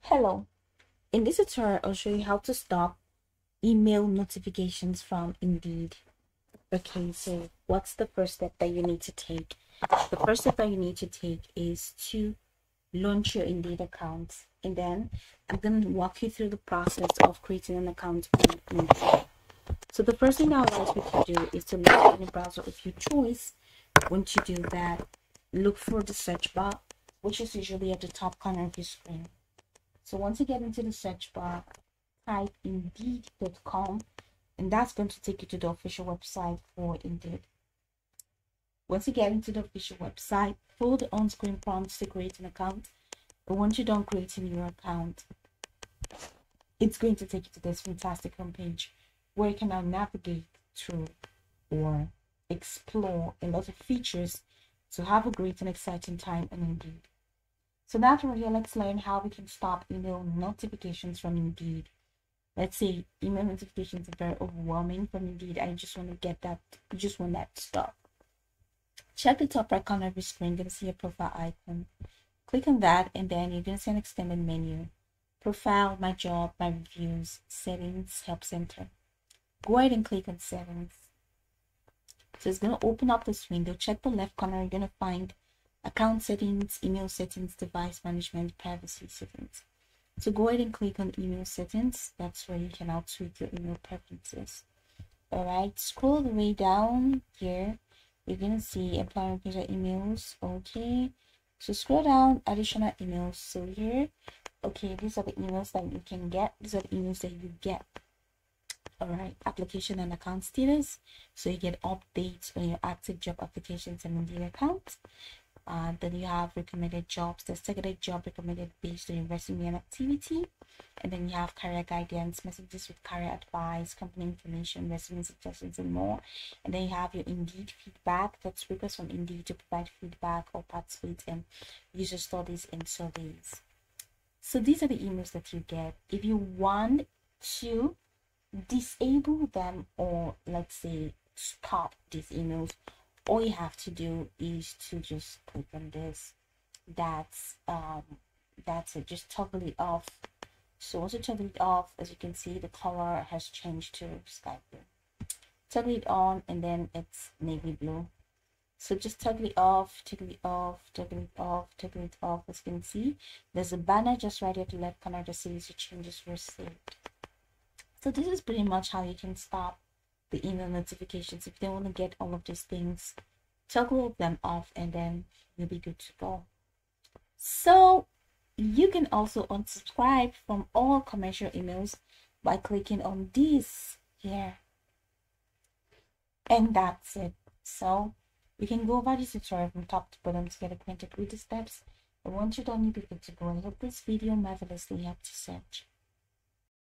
Hello, in this tutorial I'll show you how to stop email notifications from Indeed. Okay, so what's the first step that you need to take? The first step that you need to take is to launch your Indeed account, and then I'm going to walk you through the process of creating an account on Indeed. So the first thing I would like you to do is to launch any browser of your choice. Once you do that, look for the search bar, which is usually at the top corner of your screen. So once you get into the search bar, type indeed.com, and that's going to take you to the official website for Indeed. Once you get into the official website, follow the on-screen prompts to create an account. But once you're done creating your account, it's going to take you to this fantastic homepage where you can now navigate through or explore a lot of features to have a great and exciting time on Indeed. So now we're here, let's learn how we can stop email notifications from Indeed. Let's say email notifications are very overwhelming from Indeed. I just want to get that, you just want that to stop. Check the top right corner of your screen, you're going to see a profile icon. Click on that, and then you're going to see an extended menu. Profile, my job, my reviews, settings, help center. Go ahead and click on settings. So it's going to open up this window. Check the left corner, you're going to find account settings, email settings, device management, privacy settings. So go ahead and click on email settings. That's where you can now tweak your email preferences. Alright, scroll the way down here. You're going to see employer emails. Okay, so scroll down, additional emails. So here, okay, these are the emails that you can get. These are the emails that you get. Alright, application and account status. So you get updates on your active job applications and Indeed account. Then you have recommended jobs. There's targeted job recommended based on your resume and activity. And then you have career guidance, messages with career advice, company information, resume suggestions, and more. And then you have your Indeed feedback. That's requests from Indeed to provide feedback or participate in user studies and surveys. So these are the emails that you get. If you want to disable them, or let's say stop these emails, all you have to do is to just click on this. That's it. Just toggle it off. So once you toggle it off, as you can see, the color has changed to sky blue. Toggle it on, and then it's navy blue. So just toggle it off, toggle it off, toggle it off, toggle it off. As you can see, there's a banner just right at the left corner that says your changes were saved. So this is pretty much how you can stop the email notifications. If you don't want to get all of these things, toggle them off, and then you'll be good to go. So you can also unsubscribe from all commercial emails by clicking on this here, and that's it. So we can go over this tutorial from top to bottom to get acquainted with the steps, and once you're done, you'll be good to go. I hope this video marvelously helped you search.